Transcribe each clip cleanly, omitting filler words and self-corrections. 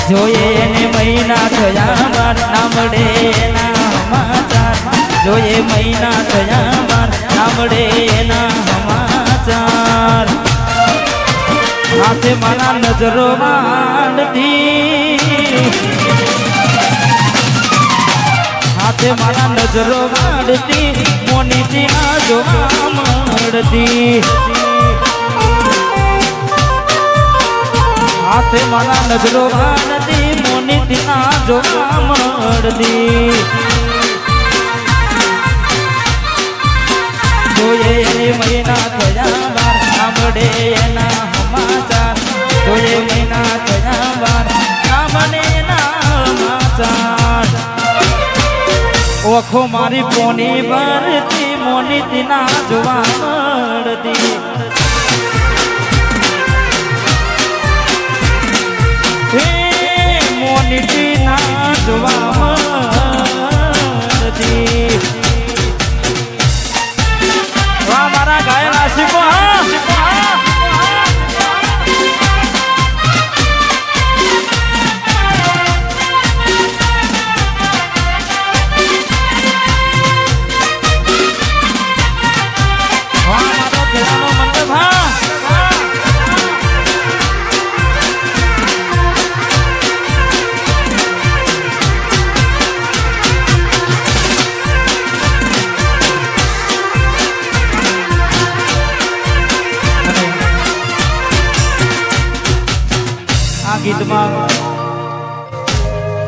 જોઈએ ને મહિના થયા બાર નામડે એના સમાચાર જોઈએ મહિના થયા બાર નામડે એના સમાચાર હાથે મારા નજરો માંડતી હાથે મારા નજરો માંડતી મોનીથી ના જોવા મળતી હાથે મારા નજરો માંડતી મોનીથી ના જોવા મળતી જોઈએ મહિના થયા બાર સાંભળે એના સમાચાર જોઈએ મહિના થયા બાર સાંભળે એના સમાચાર ઓખો મારી પોની ભરતી મોનીથી ના જોવા મળતી મોનીથી ના જોવા મળતી મારા ગાયલ આશિકો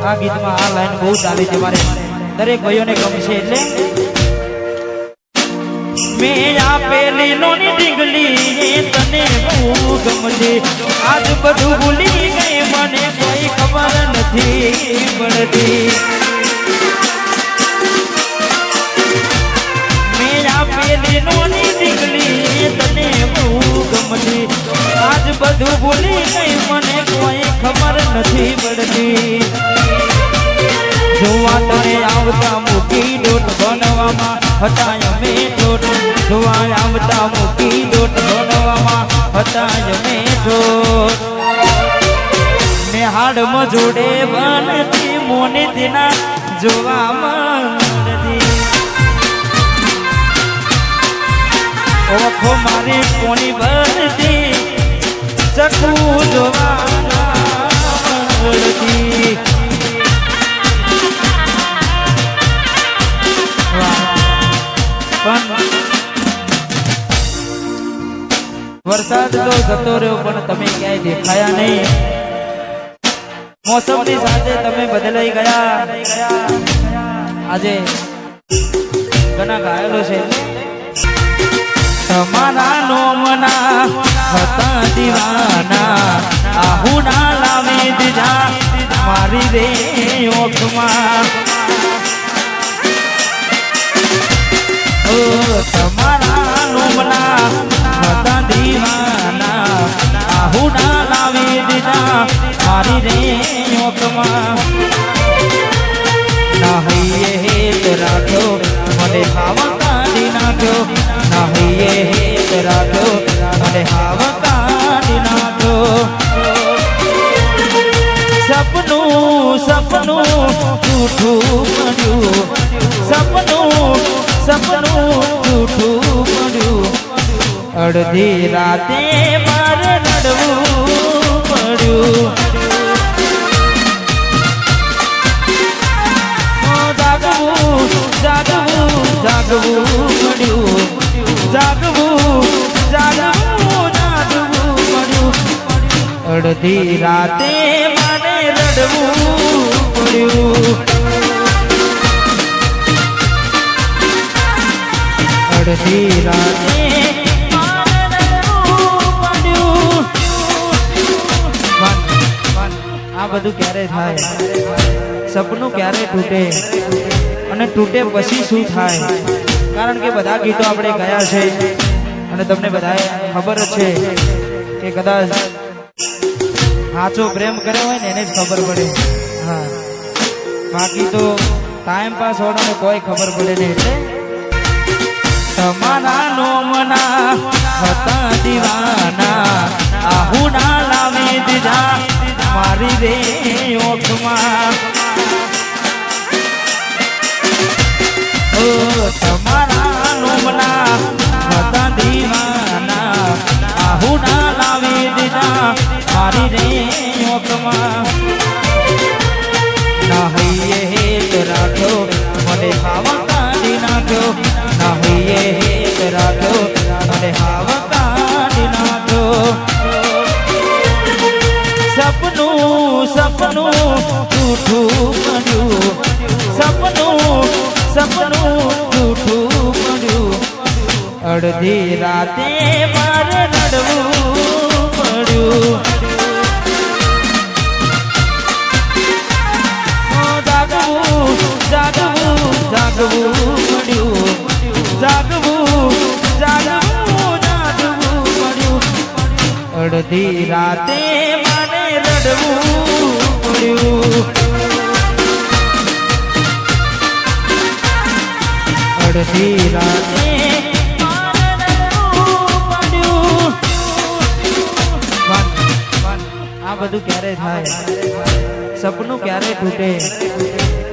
આ ગીતમાં આ લાઈન બહુ ચાલી છે મારે દરેક ભાઈઓને ગમશે એટલે મેં આપેલી લોની ઢીંગલી તને બહુ ગમતી આજ બધું ભૂલી ગઈ મને કોઈ ખબર નથી પડતી મેં આપેલી લોની ઢીંગલી તને બહુ ગમતી આજ બધું ભૂલી ગઈ મને કોઈ ખબર નથી પડતી જોવા તને આવતા મૂકી દોટ બનવામાં હતા અમે ઠોઠ જોવા આવતા મૂકી દોટ બનવામાં હતા અમે ઠોઠ મેં હાડમાં જોડે બનતી મોને તેના જોવા મળતી ઓખો મારી કોની બનતી ચકુ જોવા મળતી વરસાદ તો જતો રહ્યો પણ તમે ક્યાંય દેખાયા નહીં મોસમની સાથે તમે બદલાઈ ગયા આજે ઘણા ઘાયલો છે તમારા નોમના હતા દીવાના આહુના લાવી દીધા મારી રે ઓખમાં તમારા નોમના હતા દીવાના આહુના લાવી દીધા મારી રે ઓખમાં નાહીએ હેત રાખ્યો મને ખાવા કાઢી નાખ્યો નાહીએ હેત રાખ્યો મને ખાવા કાઢી નાખ્યો સપનું સપનું જૂઠું પડ્યું સપનું જૂઠું પડ્યું અડધી રાતે મારે રડવું પડ્યું જાગવું જાગવું જાગવું પડ્યું જાગવું જાગવું જાગવું પડ્યું અડધી રાતે મારે રડવું પડ્યું અડધી રાતે આ બધું ક્યારે થાય સપનું ક્યારે તૂટે અને તૂટે પછી શું થાય કારણ કે બધા ગીતો આપણે ગયા છે અને તમને બધાએ ખબર જ છે કે કદાચ સાચો પ્રેમ કર્યો હોય ને એને જ ખબર પડે હા બાકી તો ટાઈમ પાસ હોવાનો કોઈ ખબર પડે નહીં એટલે તમારા નોમના હતા દીવાના આહુના લાવી દીધા મારી રે તમારા નોમના હતા દીવાના આહુડા લાવી દીધા મારી રે યોકમાં ના હૈયે હેત રાખ્યો મને હાવા કાઢી નાખ્યો ના હૈયે હેત રાખ્યો મને હાવા કાઢી નાખ્યો સપનું સપનું જૂઠું પડ્યું સપનું જૂઠું પડ્યું અડધી રાતે મારે રડવું પડ્યું જાગવું પડ્યું પડ્યું અડધી રાતે મારે રડવું પડ્યું અડધી રાતે આ બધું ક્યારે થાય સપનું ક્યારે તૂટે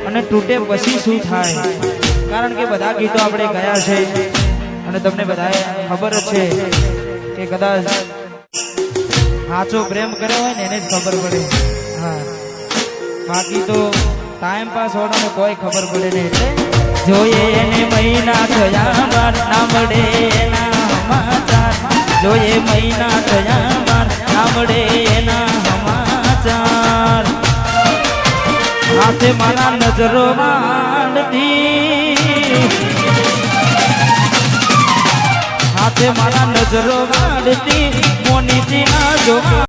અને તૂટે પછી શું થાય કારણ કે બધા ગીતો આપણે ગયા છે અને તમને બધાએ ખબર જ છે કે કદાચ સાચો પ્રેમ કર્યો હોય ને એને જ ખબર પડે હા બાકી તો ટાઈમ પાસ હોવાનો કોઈ ખબર પડે નહીં એટલે જોઈએ એને મહિના થયા બાર ના મળે એના સમાચાર જોઈએ મહિના થયા બાર ના મળે એના સમાચાર હાથે મારા નજરો માંડતી હાથે મારા નજરો માંડતી મોનીજી ના જો